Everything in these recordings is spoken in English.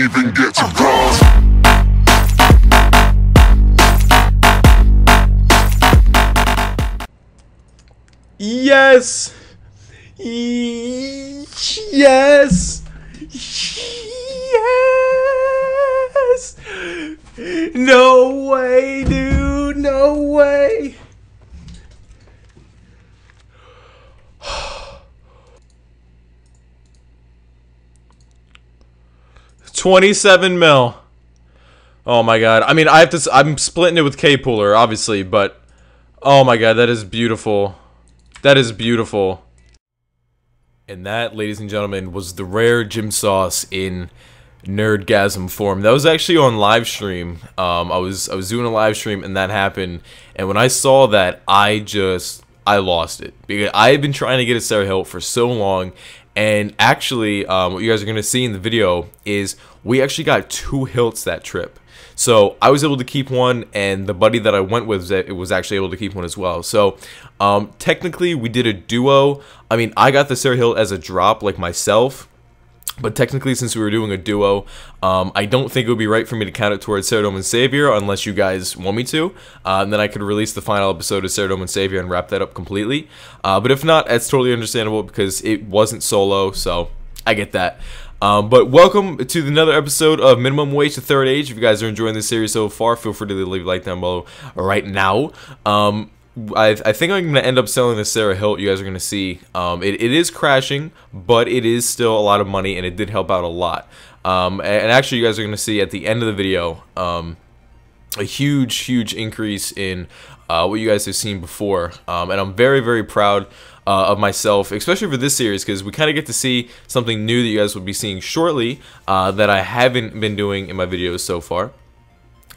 even get to cross. Yes! Yes! Yes! No way, dude! No way! $27 mil. Oh my god. I mean, I'm splitting it with K-Pooler, obviously, but oh my god, that is beautiful. That is beautiful. And that, ladies and gentlemen, was the rare JimSauce in nerdgasm form. That was actually on live stream. I was doing a live stream and that happened. And when I saw that, I lost it, because I had been trying to get a Sarah Hilt for so long. And actually, what you guys are gonna see in the video is we actually got 2 hilts that trip. So I was able to keep one, and the buddy that I went with was actually able to keep one as well. So technically, we did a duo. I mean, I got the Sarah Hilt as a drop, like myself. But technically, since we were doing a duo, I don't think it would be right for me to count it towards Ceridome and Savior unless you guys want me to. And then I could release the final episode of Ceridome and Savior and wrap that up completely. But if not, that's totally understandable because it wasn't solo, so I get that. But welcome to another episode of Minimum Wage to Third Age. If you guys are enjoying this series so far, feel free to leave a like down below right now. I think I'm going to end up selling the Sarah Hilt. You guys are going to see. It is crashing, but it is still a lot of money, and it did help out a lot. And actually, you guys are going to see at the end of the video a huge increase in what you guys have seen before. And I'm very proud of myself, especially for this series, because we kind of get to see something new that you guys will be seeing shortly that I haven't been doing in my videos so far.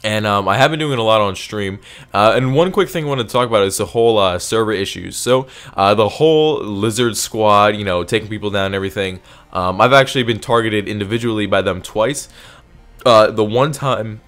And I have been doing a lot on stream. And one quick thing I want to talk about is the whole server issues. So the whole Lizard Squad, you know, taking people down and everything, I've actually been targeted individually by them twice. The one time,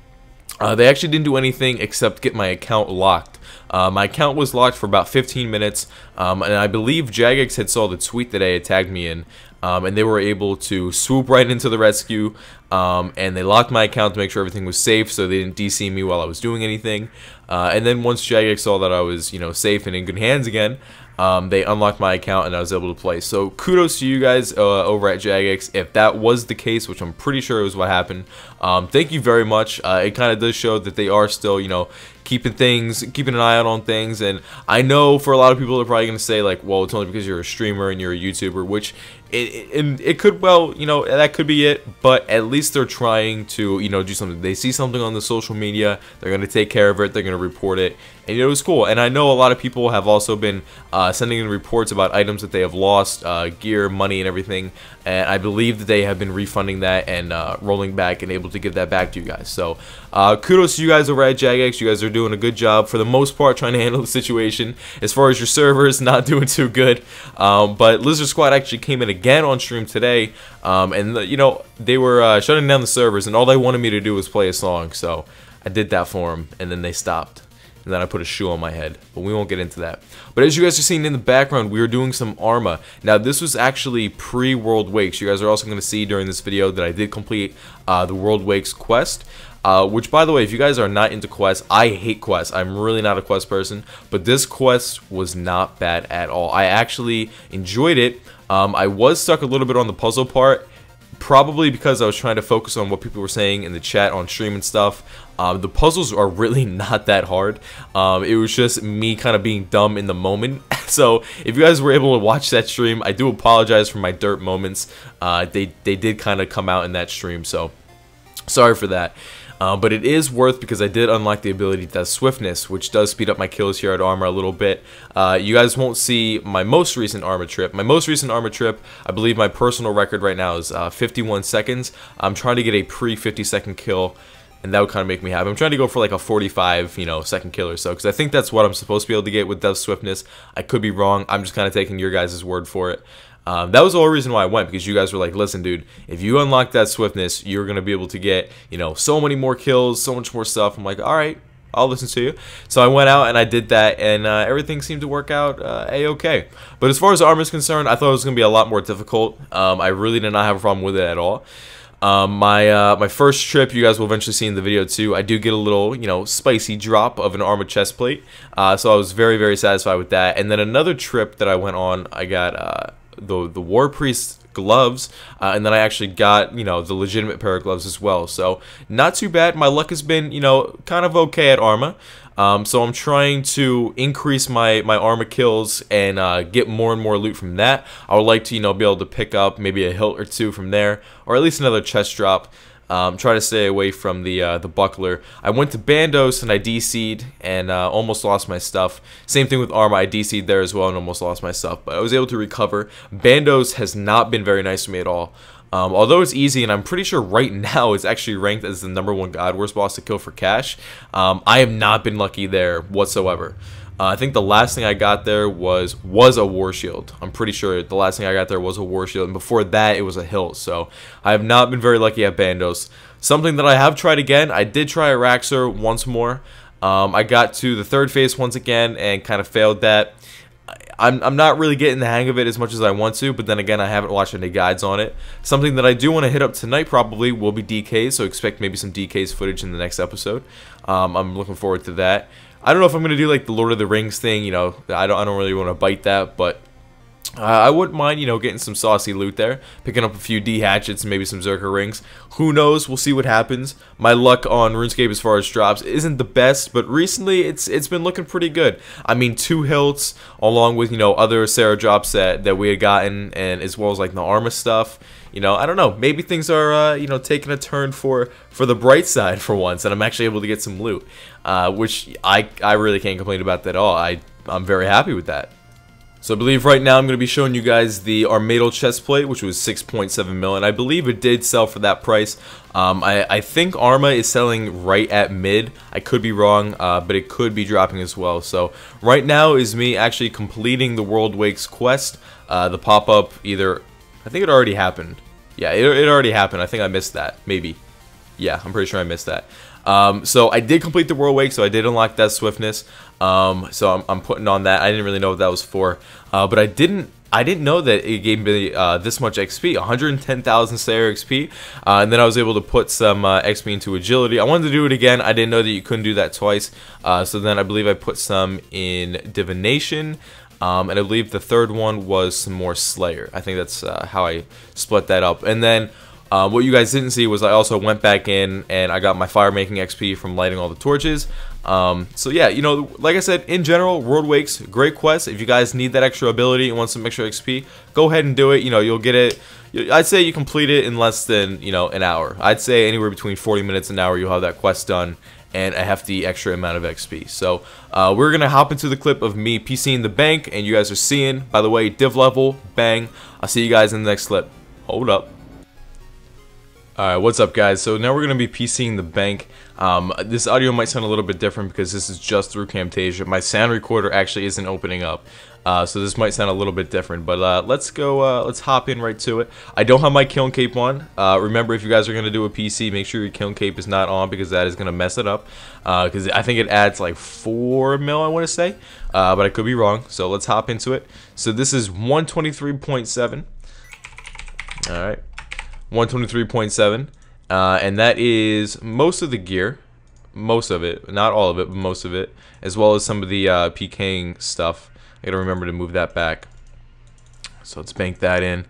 they actually didn't do anything except get my account locked. My account was locked for about 15 minutes, and I believe JaGeX had saw the tweet that they had tagged me in, and they were able to swoop right into the rescue, and they locked my account to make sure everything was safe, so they didn't DC me while I was doing anything. And then once JaGeX saw that I was, you know, safe and in good hands again, they unlocked my account and I was able to play. So kudos to you guys over at JaGeX if that was the case, which I'm pretty sure was what happened. Thank you very much. It kind of does show that they are still, you know, keeping an eye out on things. And I know for a lot of people they're probably going to say like, well, it's only because you're a streamer and you're a YouTuber, which it could, well, you know, that could be it, but at least they're trying to, you know, do something. They see something on the social media, they're going to take care of it, they're going to report it, and you know, it was cool. And I know a lot of people have also been sending in reports about items that they have lost, gear, money, and everything, and I believe that they have been refunding that and rolling back and able to give that back to you guys. So kudos to you guys over at JaGeX. You guys are doing a good job for the most part trying to handle the situation. As far as your servers, not doing too good, but Lizard Squad actually came in again on stream today, and you know, they were shutting down the servers, and all they wanted me to do was play a song, so I did that for them, and then they stopped. And then I put a shoe on my head, but we won't get into that. But as you guys are seeing in the background, we were doing some Arma. Now, this was actually pre-World Wakes. You guys are also going to see during this video that I did complete the World Wakes quest. Which, by the way, if you guys are not into quests, I hate quests. I'm really not a quest person, but this quest was not bad at all. I actually enjoyed it. I was stuck a little bit on the puzzle part, probably because I was trying to focus on what people were saying in the chat on stream and stuff. The puzzles are really not that hard. It was just me kind of being dumb in the moment. So if you guys were able to watch that stream, I do apologize for my dirt moments. They did kind of come out in that stream, so sorry for that. But it is worth, because I did unlock the ability to swiftness, which does speed up my kills here at Arma a little bit. You guys won't see my most recent Arma trip. My most recent Arma trip, I believe my personal record right now is 51 seconds. I'm trying to get a pre-50 second kill, and that would kind of make me happy. I'm trying to go for like a 45, you know, second kill or so, because I think that's what I'm supposed to be able to get with Death Swiftness. I could be wrong. I'm just kind of taking your guys' word for it. That was the whole reason why I went, because you guys were like, listen, dude, if you unlock that swiftness, you're going to be able to get, you know, so many more kills, so much more stuff. I'm like, all right, I'll listen to you. So I went out and I did that, and everything seemed to work out a-okay. But as far as Arma is concerned, I thought it was going to be a lot more difficult. I really did not have a problem with it at all. My first trip, you guys will eventually see in the video too, I do get a little, you know, spicy drop of an armor chest plate. So I was very, very satisfied with that. And then another trip that I went on, I got the War Priest gloves, and then I actually got, you know, the legitimate pair of gloves as well. So not too bad. My luck has been, you know, kind of okay at armor. So I'm trying to increase my armor kills and get more and more loot from that. I would like to, you know, be able to pick up maybe a hilt or two from there, or at least another chest drop. Try to stay away from the buckler. I went to Barrows and I DC'd and almost lost my stuff. Same thing with armor. I DC'd there as well and almost lost my stuff, but I was able to recover. Barrows has not been very nice to me at all. Although it's easy, and I'm pretty sure right now it's actually ranked as the #1 God Wars boss to kill for cash, I have not been lucky there whatsoever. I think the last thing I got there was a war shield. I'm pretty sure the last thing I got there was a war shield, and before that it was a hilt. So I have not been very lucky at Barrows. Something that I have tried again, I did try a Raxor once more. I got to the 3rd phase once again and kind of failed that. I'm not really getting the hang of it as much as I want to, but then again, I haven't watched any guides on it. Something that I do want to hit up tonight probably will be DKs, so expect maybe some DKs footage in the next episode. I'm looking forward to that. I don't know if I'm going to do like the Lord of the Rings thing, you know, I don't really want to bite that, but I wouldn't mind, you know, getting some saucy loot there, picking up a few D hatchets and maybe some Zerker rings. Who knows? We'll see what happens. My luck on RuneScape as far as drops isn't the best, but recently it's been looking pretty good. I mean, 2 hilts along with, you know, other Sarah drops that we had gotten, and as well as like the armor stuff. You know, I don't know. Maybe things are you know, taking a turn for the bright side for once, and I'm actually able to get some loot, which I really can't complain about that at all. I'm very happy with that. So I believe right now I'm going to be showing you guys the Armadal chest plate, which was 6.7 mil, and I believe it did sell for that price. I think Arma is selling right at mid. I could be wrong, but it could be dropping as well. So right now is me actually completing the World Wakes quest. The pop-up either, I think it already happened. Yeah, it already happened. I think I missed that. Maybe. Yeah, I'm pretty sure I missed that. So I did complete the World Wake, so I did unlock that swiftness. So I'm putting on that. I didn't really know what that was for, but I didn't know that it gave me this much XP, 110,000 Slayer XP, and then I was able to put some XP into agility. I wanted to do it again. I didn't know that you couldn't do that twice. So then I believe I put some in divination. And I believe the 3rd one was some more Slayer. I think that's how I split that up. And then what you guys didn't see was I also went back in and I got my fire making XP from lighting all the torches. So yeah, you know, like I said, in general, World Wakes, great quest. If you guys need that extra ability and want some extra XP, go ahead and do it. You know, you'll get it. I'd say you complete it in less than, you know, an hour. I'd say anywhere between 40 minutes and an hour you'll have that quest done and a hefty extra amount of XP. So we're going to hop into the clip of me PCing the bank, and you guys are seeing, by the way, div level, bang. I'll see you guys in the next clip. Hold up. Alright, what's up guys? So now we're going to be PCing the bank. This audio might sound a little bit different because this is just through Camtasia. My sound recorder actually isn't opening up. So this might sound a little bit different, but let's go, let's hop in right to it. I don't have my kiln cape on. Remember, if you guys are going to do a PC, make sure your kiln cape is not on because that is going to mess it up. Because I think it adds like 4 mil, I want to say, but I could be wrong. So let's hop into it. So this is 123.7. Alright, 123.7. And that is most of the gear. Most of it, not all of it, but most of it, as well as some of the Pking stuff. I gotta remember to move that back. So let's bank that in,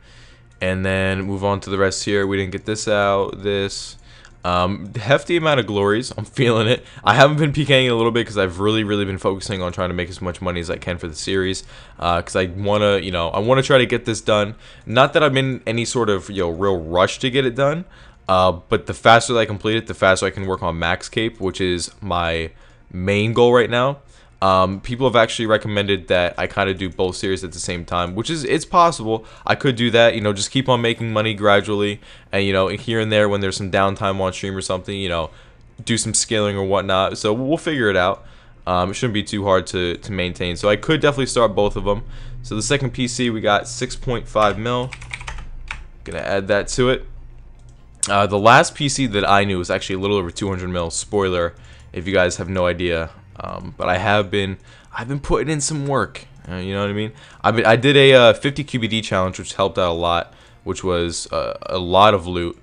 and then move on to the rest here. We didn't get this out. This hefty amount of glories. I'm feeling it. I haven't been PKing a little bit because I've really been focusing on trying to make as much money as I can for the series. Because I wanna, you know, I wanna try to get this done. Not that I'm in any sort of, you know, real rush to get it done. But the faster that I complete it, the faster I can work on Max Cape, which is my main goal right now. People have actually recommended that I kind of do both series at the same time, which is, it's possible. I could do that, you know, just keep on making money gradually, and, you know, here and there when there's some downtime on stream or something, you know, do some scaling or whatnot. So we'll figure it out. It shouldn't be too hard to maintain. So I could definitely start both of them. So the second PC, we got 6.5 mil. Gonna add that to it. The last PC that I knew was actually a little over 200 mil. Spoiler, if you guys have no idea. But I've been putting in some work. You know what I mean? I did a 50 QBD challenge, which helped out a lot, which was a lot of loot.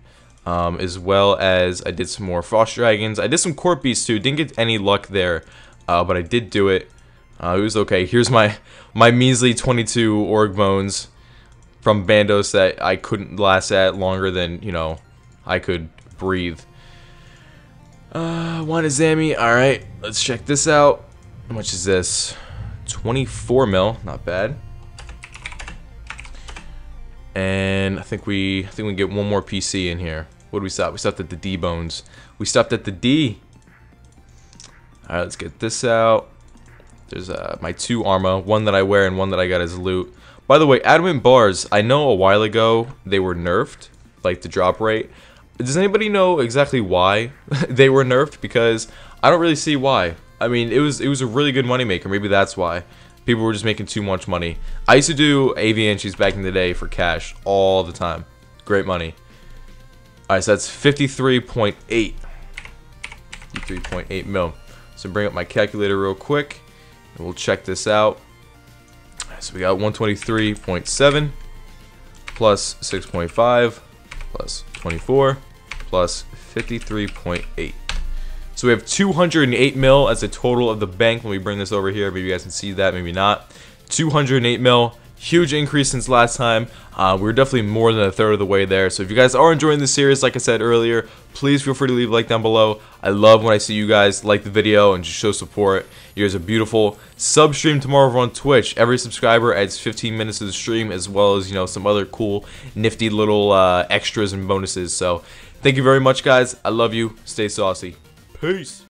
as well as I did some more Frost Dragons. I did some Court Beasts too. Didn't get any luck there, but I did do it. It was okay. Here's my measly 22 Org Bones from Bandos that I couldn't last at longer than, you know, I could breathe. Wanazami. Alright, let's check this out. How much is this? 24 mil, not bad. And I think we can get one more PC in here. What did we stop? We stopped at the D bones. We stopped at the D. Alright, let's get this out. There's my 2 Arma, one that I wear and one that I got as loot. By the way, adamant bars, I know a while ago they were nerfed, like the drop rate. Does anybody know exactly why they were nerfed? Because I don't really see why. I mean, it was a really good moneymaker. Maybe that's why. People were just making too much money. I used to do AV entries back in the day for cash all the time. Great money. Alright, so that's 53.8. 53.8 mil. So bring up my calculator real quick, and we'll check this out. So we got 123.7 plus 6.5 plus 24 plus 53.8. So we have 208 mil as a total of the bank when we bring this over here. Maybe you guys can see that, maybe not. 208 mil, huge increase since last time. We're definitely more than a third of the way there. So if you guys are enjoying this series, like I said earlier, please feel free to leave a like down below. I love when I see you guys like the video and just show support. You guys are beautiful. Sub stream tomorrow over on Twitch. Every subscriber adds 15 minutes to the stream, as well as, you know, some other cool, nifty little extras and bonuses. So thank you very much, guys. I love you. Stay saucy. Peace.